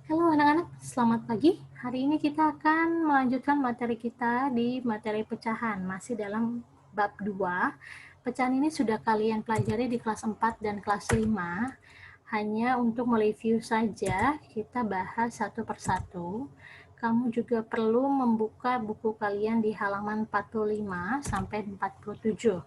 Halo anak-anak, selamat pagi. Hari ini kita akan melanjutkan materi kita di materi pecahan, masih dalam bab 2. Pecahan ini sudah kalian pelajari di kelas 4 dan kelas 5. Hanya untuk mereview saja, kita bahas satu persatu. Kamu juga perlu membuka buku kalian di halaman 45 sampai 47.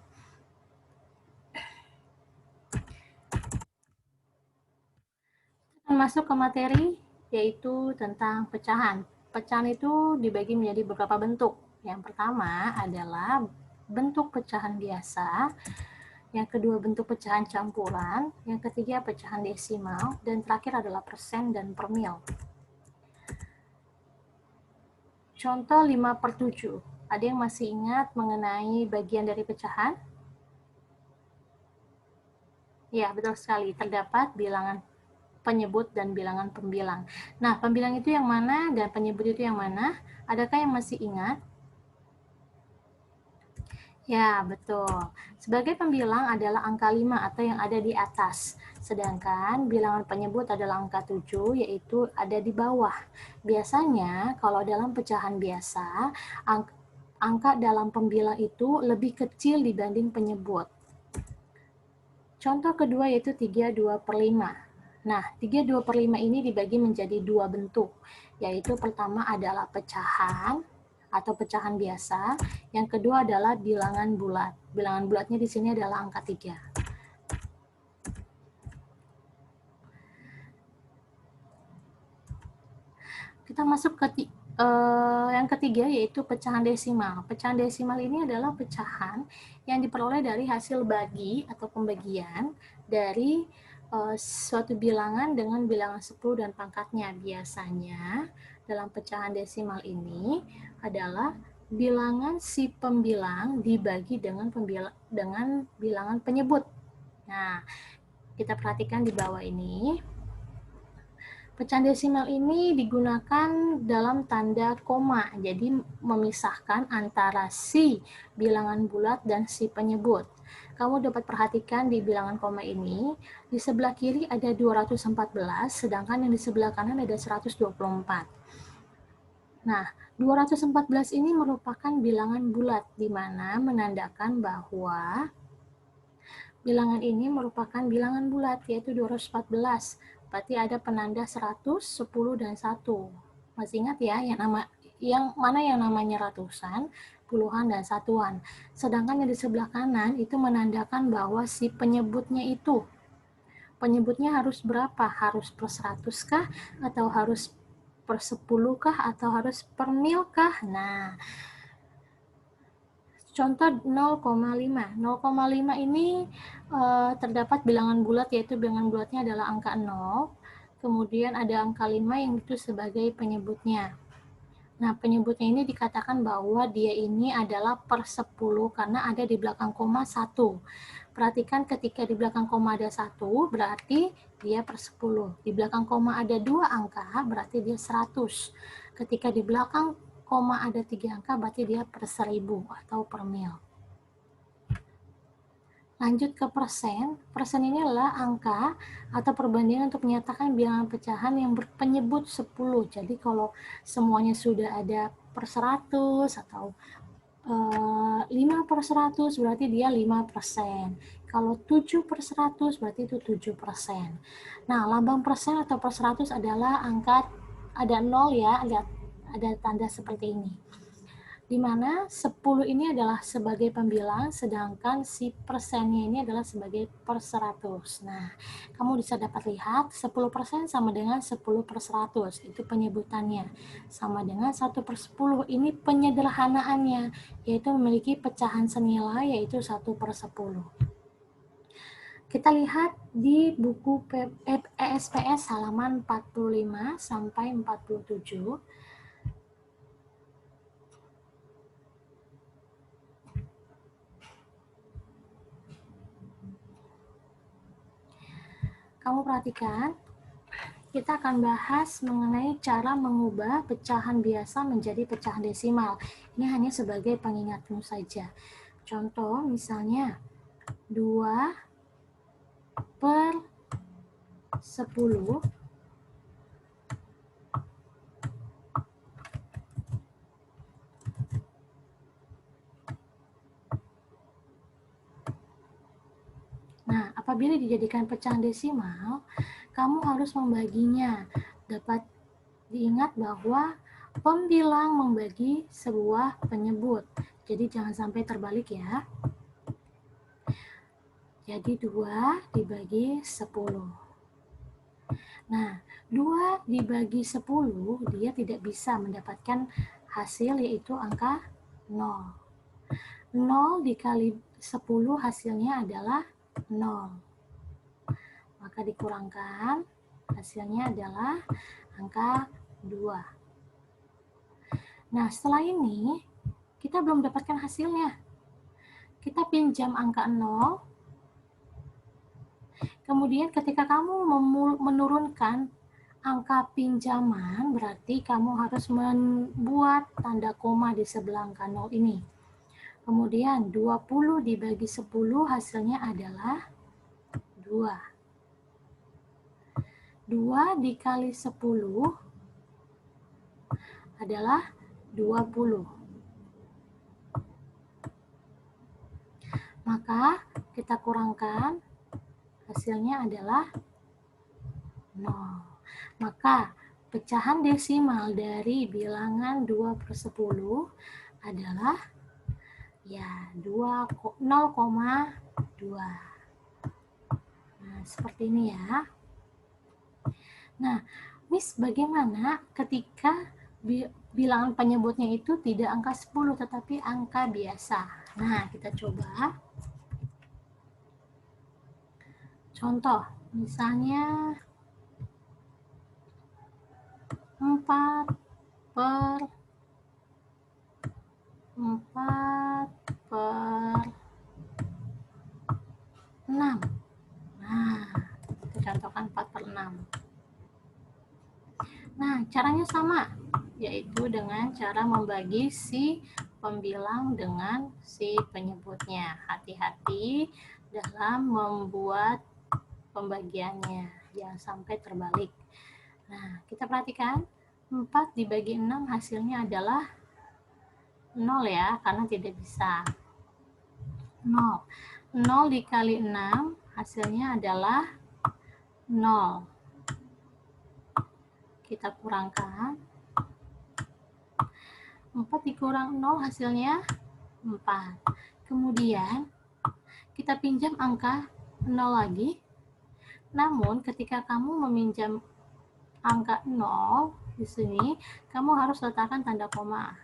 Masuk ke materi, yaitu tentang pecahan. Pecahan itu dibagi menjadi beberapa bentuk. Yang pertama adalah bentuk pecahan biasa, yang kedua bentuk pecahan campuran, yang ketiga pecahan desimal, dan terakhir adalah persen dan per mil. Contoh 5/7. Ada yang masih ingat mengenai bagian dari pecahan? Ya, betul sekali. Terdapat bilangan penyebut dan bilangan pembilang. Nah, pembilang itu yang mana dan penyebut itu yang mana? Adakah yang masih ingat? Ya, betul. Sebagai pembilang adalah angka 5 atau yang ada di atas. Sedangkan bilangan penyebut adalah angka 7, yaitu ada di bawah. Biasanya, kalau dalam pecahan biasa, angka dalam pembilang itu lebih kecil dibanding penyebut. Contoh kedua yaitu 32/5. Nah, 32/5 ini dibagi menjadi dua bentuk, yaitu pertama adalah pecahan atau pecahan biasa, yang kedua adalah bilangan bulat. Bilangan bulatnya di sini adalah angka 3. Kita masuk ke yang ketiga yaitu pecahan desimal. Pecahan desimal ini adalah pecahan yang diperoleh dari hasil bagi atau pembagian dari suatu bilangan dengan bilangan 10 dan pangkatnya. Biasanya dalam pecahan desimal ini adalah bilangan si pembilang dibagi dengan bilangan penyebut. Nah, kita perhatikan di bawah ini. Pecahan desimal ini digunakan dalam tanda koma, jadi memisahkan antara si bilangan bulat dan si penyebut. Kamu dapat perhatikan di bilangan koma ini, di sebelah kiri ada 214, sedangkan yang di sebelah kanan ada 124. Nah, 214 ini merupakan bilangan bulat, di mana menandakan bahwa bilangan ini merupakan bilangan bulat, yaitu 214. Berarti ada penanda 100, 10, dan 1. Masih ingat ya, yang mana yang namanya ratusan, puluhan, dan satuan. Sedangkan yang di sebelah kanan itu menandakan bahwa si penyebutnya itu, penyebutnya harus berapa? Harus per 100 kah? Atau harus per 10 kah? Atau harus per mil kah? Nah, contoh 0,5. 0,5 ini terdapat bilangan bulat, yaitu bilangan bulatnya adalah angka 0. Kemudian ada angka 5 yang itu sebagai penyebutnya. Nah, penyebutnya ini dikatakan bahwa dia ini adalah per 10 karena ada di belakang koma 1. Perhatikan ketika di belakang koma ada 1, berarti dia per 10. Di belakang koma ada 2 angka, berarti dia 100. Ketika di belakang koma ada 3 angka, berarti dia per 1000 atau per mil. Lanjut ke persen. Persen ini adalah angka atau perbandingan untuk menyatakan bilangan pecahan yang berpenyebut 10. Jadi kalau semuanya sudah ada per 100 atau 5/100 berarti dia 5%. Kalau 7/100 berarti itu 7%. Nah, lambang persen atau per 100 adalah angka ada 0 ya, ada tanda seperti ini. Di mana 10 ini adalah sebagai pembilang, sedangkan si persennya ini adalah sebagai per 100. Nah, kamu bisa dapat lihat 10% sama dengan 10/100, itu penyebutannya. Sama dengan 1/10, ini penyederhanaannya, yaitu memiliki pecahan senilai, yaitu 1/10. Kita lihat di buku ESPS halaman 45 sampai 47. Kamu perhatikan, kita akan bahas mengenai cara mengubah pecahan biasa menjadi pecahan desimal. Ini hanya sebagai pengingatmu saja. Contoh misalnya 2/10 apabila dijadikan pecahan desimal, kamu harus membaginya. Dapat diingat bahwa pembilang membagi sebuah penyebut. Jadi jangan sampai terbalik ya. Jadi 2 dibagi 10. Nah, 2 dibagi 10, dia tidak bisa mendapatkan hasil yaitu angka 0. 0 dikali 10 hasilnya adalah 0. Maka dikurangkan, hasilnya adalah angka 2. Nah, setelah ini, kita belum dapatkan hasilnya. Kita pinjam angka 0, kemudian ketika kamu menurunkan angka pinjaman, berarti kamu harus membuat tanda koma di sebelah angka 0 ini. Kemudian 20 dibagi 10 hasilnya adalah 2. 2 dikali 10 adalah 20. Maka kita kurangkan, hasilnya adalah 0. Maka pecahan desimal dari bilangan 2/10 adalah ya 0,2. Nah, seperti ini ya. Nah, Miss, bagaimana ketika bilangan penyebutnya itu tidak angka 10 tetapi angka biasa? Nah, kita coba. Contoh, misalnya 4/6. Nah, kita contohkan 4/6. Nah, caranya sama, yaitu dengan cara membagi si pembilang dengan si penyebutnya. Hati-hati dalam membuat pembagiannya, jangan sampai terbalik. Nah, kita perhatikan 4 dibagi 6 hasilnya adalah 0 ya, karena tidak bisa. 0. 0 dikali 6 hasilnya adalah 0. Kita kurangkan. 4 dikurang 0 hasilnya 4. Kemudian kita pinjam angka 0 lagi. Namun ketika kamu meminjam angka 0 di sini, kamu harus letakkan tanda koma.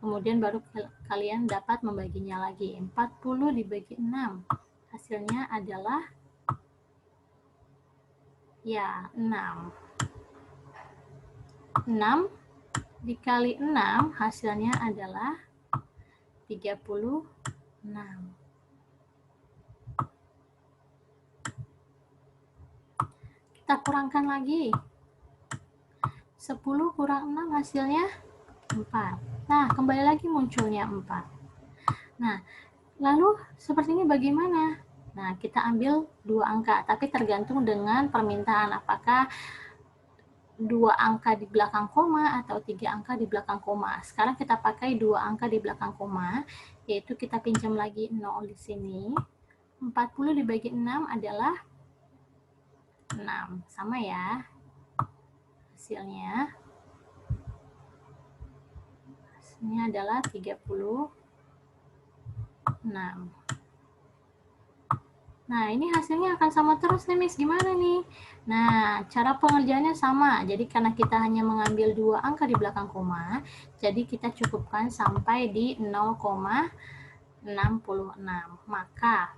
Kemudian baru kalian dapat membaginya lagi. 40 dibagi 6. Hasilnya adalah ya 6. 6 dikali 6 hasilnya adalah 36. Kita kurangkan lagi. 10 kurang 6 hasilnya 4. Nah, kembali lagi munculnya 4. Nah, lalu seperti ini bagaimana? Nah, kita ambil 2 angka, tapi tergantung dengan permintaan apakah 2 angka di belakang koma atau 3 angka di belakang koma. Sekarang kita pakai 2 angka di belakang koma, yaitu kita pinjam lagi 0 di sini. 40 dibagi 6 adalah 6. Sama ya hasilnya. Hasilnya adalah 36. Nah, ini hasilnya akan sama terus nih, Miss. Gimana nih? Nah, cara pengerjaannya sama. Jadi, karena kita hanya mengambil 2 angka di belakang koma, jadi kita cukupkan sampai di 0,66. Maka,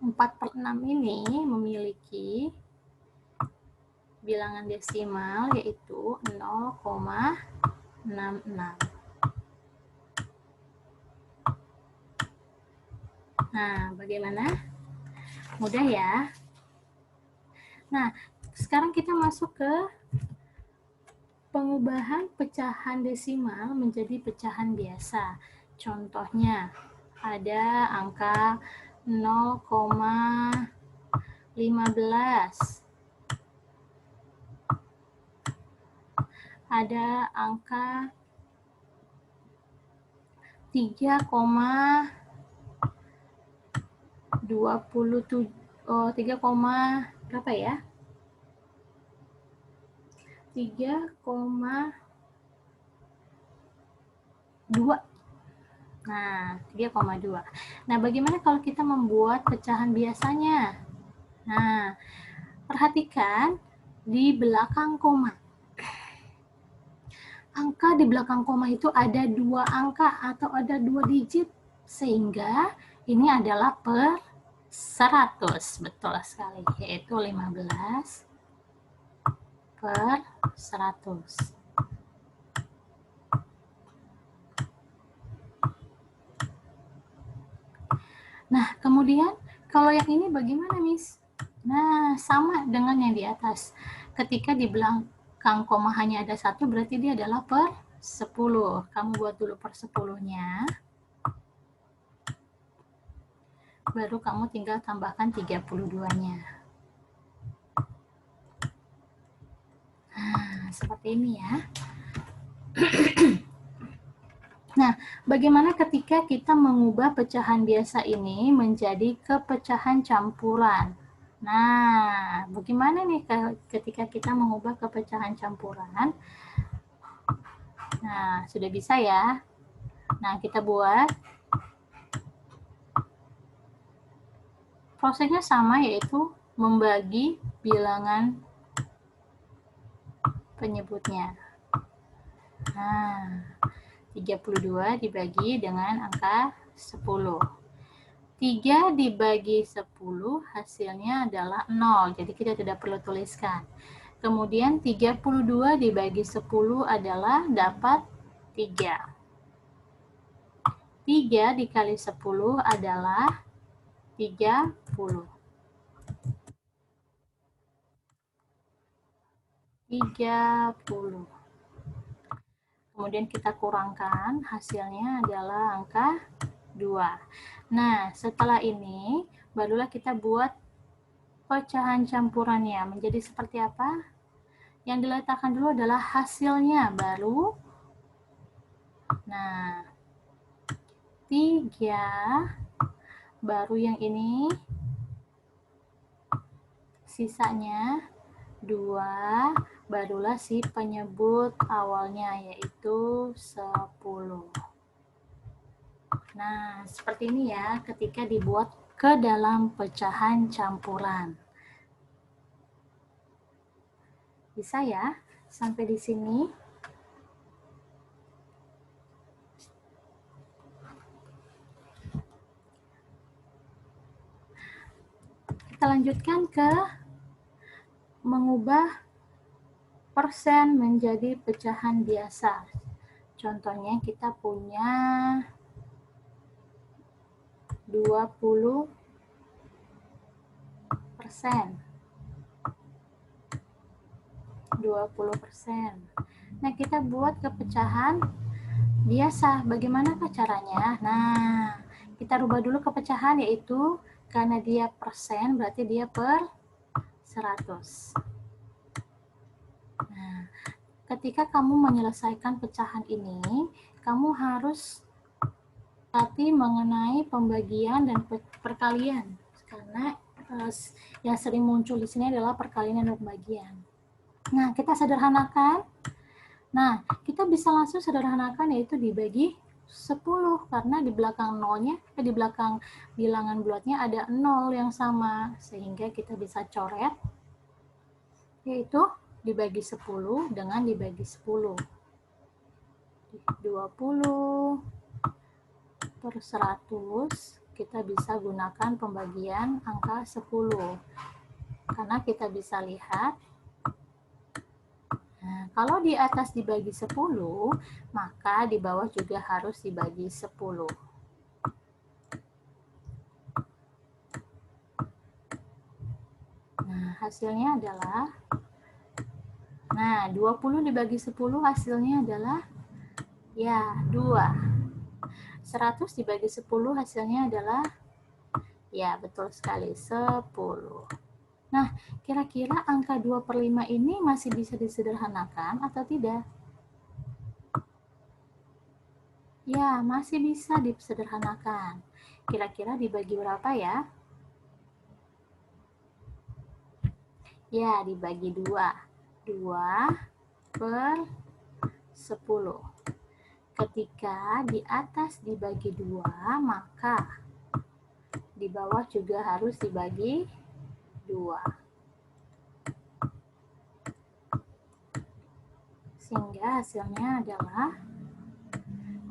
4/6 ini memiliki bilangan desimal yaitu 0,66. Nah, bagaimana? Mudah ya? Nah, sekarang kita masuk ke pengubahan pecahan desimal menjadi pecahan biasa. Contohnya, ada angka 0,15. Ada angka 3,25. 27, 3, berapa ya? 3,2. Nah, 3,2. Nah, bagaimana kalau kita membuat pecahan biasanya? Nah, perhatikan di belakang koma. Angka di belakang koma itu ada 2 angka atau ada 2 digit. Sehingga ini adalah per 100. Betul sekali, yaitu 15 per 100. Nah, kemudian kalau yang ini bagaimana, Miss? Nah, sama dengan yang di atas. Ketika di belakang koma hanya ada 1, berarti dia adalah per 10. Kamu buat dulu per 10-nya. Baru kamu tinggal tambahkan 32-nya. Nah, seperti ini ya. Nah, bagaimana ketika kita mengubah pecahan biasa ini menjadi kepecahan campuran? Nah, bagaimana nih ketika kita mengubah kepecahan campuran? Nah, sudah bisa ya. Nah, kita buat. Prosesnya sama, yaitu membagi bilangan penyebutnya. Nah, 32 dibagi dengan angka 10. 3 dibagi 10 hasilnya adalah 0, jadi kita tidak perlu tuliskan. Kemudian 32 dibagi 10 adalah dapat 3. 3 dikali 10 adalah 30. 30. Kemudian kita kurangkan, hasilnya adalah angka 2. Nah, setelah ini, barulah kita buat pecahan campurannya. Menjadi seperti apa? Yang diletakkan dulu adalah hasilnya, baru. Nah, 3, baru yang ini, sisanya 2, barulah si penyebut awalnya, yaitu 10. Nah, seperti ini ya ketika dibuat ke dalam pecahan campuran. Bisa ya? Sampai di sini. Kita lanjutkan ke mengubah persen menjadi pecahan biasa. Contohnya kita punya 20%. Nah, kita buat kepecahan biasa. Bagaimanakah caranya? Nah, kita rubah dulu kepecahan, yaitu karena dia persen, berarti dia per 100. Nah, ketika kamu menyelesaikan pecahan ini, kamu harus hati mengenai pembagian dan perkalian, karena yang sering muncul di sini adalah perkalian dan pembagian. Nah, kita sederhanakan. Nah, kita bisa langsung sederhanakan, yaitu dibagi 10, karena di belakang nolnya, di belakang bilangan bulatnya ada 0 yang sama, sehingga kita bisa coret, yaitu dibagi 10 dengan dibagi 10. 20 per 100, kita bisa gunakan pembagian angka 10. Karena kita bisa lihat, nah, kalau di atas dibagi 10, maka di bawah juga harus dibagi 10. Nah, hasilnya adalah, nah, 20 dibagi 10 hasilnya adalah, ya, 2. 100 dibagi 10 hasilnya adalah, ya, betul sekali, 10. Nah, kira-kira angka 2/5 ini masih bisa disederhanakan atau tidak? Ya, masih bisa disederhanakan. Kira-kira dibagi berapa ya? Ya, dibagi 2. 2 per 10. Ketika di atas dibagi 2, maka di bawah juga harus dibagi 2. Sehingga hasilnya adalah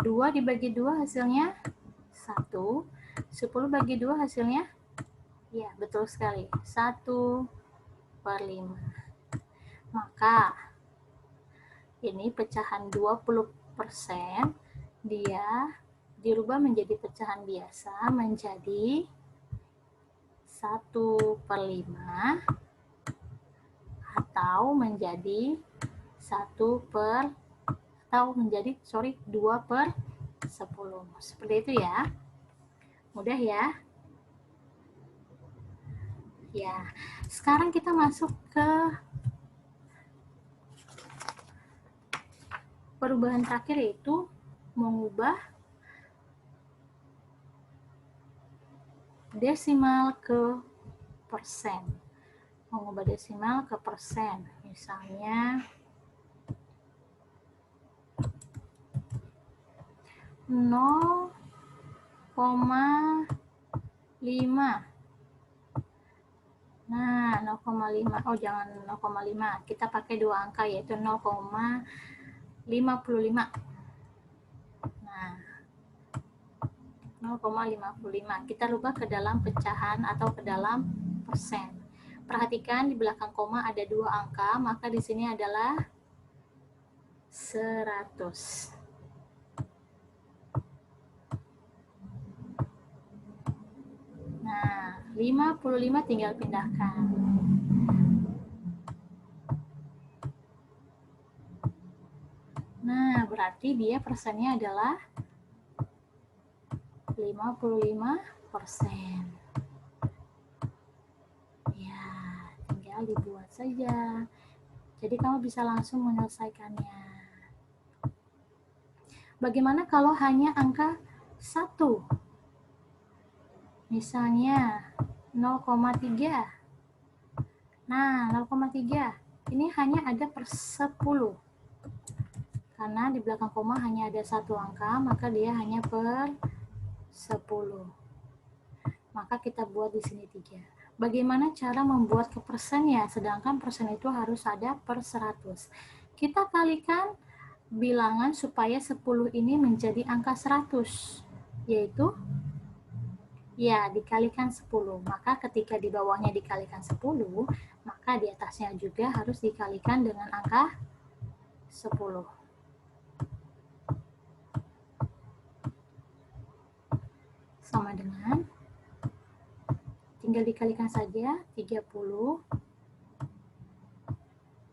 2 dibagi 2 hasilnya 1. 10 bagi 2 hasilnya, ya betul sekali, 1/5. Maka ini pecahan 20%, dia dirubah menjadi pecahan biasa menjadi 1/5 atau menjadi 2/10. Seperti itu ya. Mudah ya. Ya, sekarang kita masuk ke perubahan terakhir, yaitu mengubah desimal ke persen. Mengubah desimal ke persen. Misalnya 0,5. Nah, 0,5. Oh, jangan 0,5. Kita pakai 2 angka, yaitu 0,55. Nah, 0,55. Kita rubah ke dalam pecahan atau ke dalam persen. Perhatikan di belakang koma ada 2 angka, maka di sini adalah 100. Nah, 55 tinggal pindahkan. Nah, berarti dia persennya adalah 55%. Ya, tinggal dibuat saja. Jadi kamu bisa langsung menyelesaikannya. Bagaimana kalau hanya angka 1? Misalnya 0,3. Nah, 0,3 ini hanya ada per 10. Karena di belakang koma hanya ada 1 angka, maka dia hanya per 10. Maka kita buat di sini 3. Bagaimana cara membuat ke persen ya? Sedangkan persen itu harus ada per 100. Kita kalikan bilangan supaya 10 ini menjadi angka 100. Yaitu, ya, dikalikan 10. Maka ketika di bawahnya dikalikan 10, maka di atasnya juga harus dikalikan dengan angka 10. Sama dengan, tinggal dikalikan saja, 30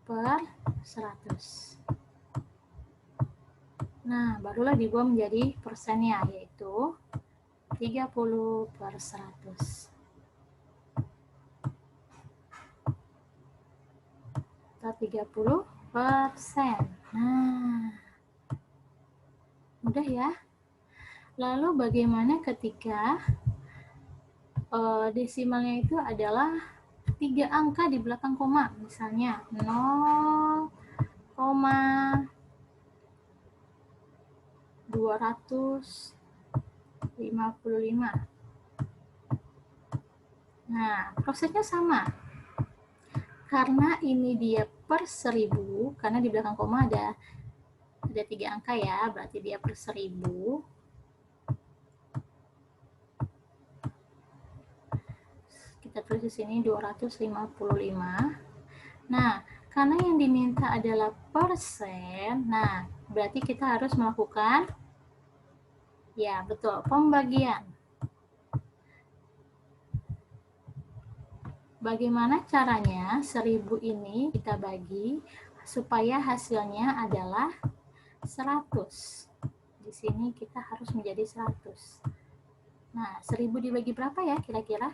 per 100. Nah, barulah dibuat menjadi persennya, yaitu 30 per 100. Atau 30%. Nah, mudah ya. Lalu bagaimana ketika desimalnya itu adalah 3 angka di belakang koma, misalnya 0,255. Nah, prosesnya sama. Karena ini dia per 1000, karena di belakang koma ada 3 angka ya, berarti dia per 1000. Kita tulis di sini 255. Nah, karena yang diminta adalah persen, nah berarti kita harus melakukan, ya betul, pembagian. Bagaimana caranya 1000 ini kita bagi supaya hasilnya adalah 100. Di sini kita harus menjadi 100. Nah, 1000 dibagi berapa ya kira-kira?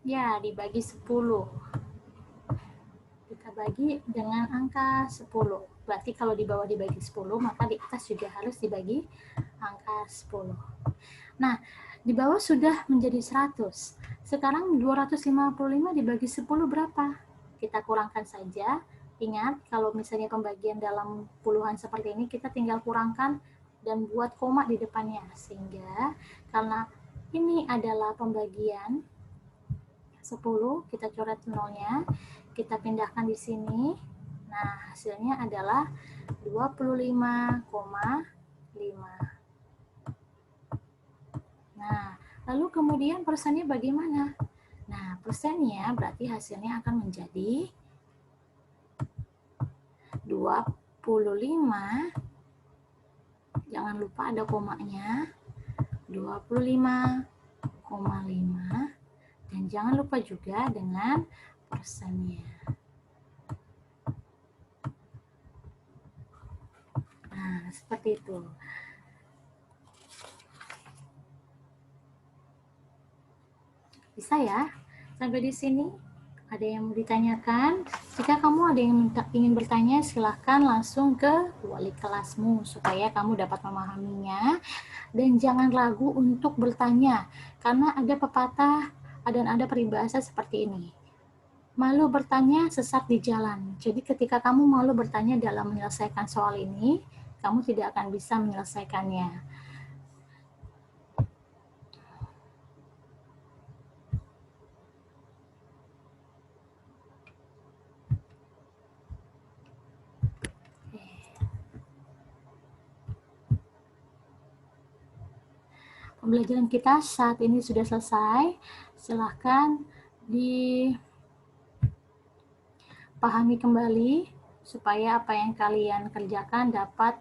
Ya, dibagi 10. Kita bagi dengan angka 10. Berarti kalau di bawah dibagi 10, maka di atas juga harus dibagi angka 10. Nah, Di bawah sudah menjadi 100. Sekarang 255 dibagi 10 berapa? Kita kurangkan saja. Ingat, kalau misalnya pembagian dalam puluhan seperti ini, kita tinggal kurangkan dan buat koma di depannya. Sehingga, karena ini adalah pembagian 10, kita coret nolnya, kita pindahkan di sini. Nah, hasilnya adalah 25,5. Nah, lalu kemudian persennya bagaimana? Nah, persennya berarti hasilnya akan menjadi 25, jangan lupa ada komanya, 25,5, dan jangan lupa juga dengan persennya. Nah, seperti itu. Bisa ya? Sampai di sini ada yang mau ditanyakan? Jika kamu ada yang ingin bertanya, silahkan langsung ke wali kelasmu supaya kamu dapat memahaminya. Dan jangan ragu untuk bertanya, karena ada pepatah dan ada peribahasa seperti ini. Malu bertanya, sesat di jalan. Jadi ketika kamu malu bertanya dalam menyelesaikan soal ini, kamu tidak akan bisa menyelesaikannya. Pembelajaran kita saat ini sudah selesai. Silahkan dipahami kembali supaya apa yang kalian kerjakan dapat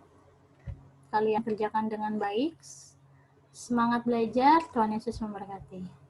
kalian kerjakan dengan baik. Semangat belajar, Tuhan Yesus memberkati.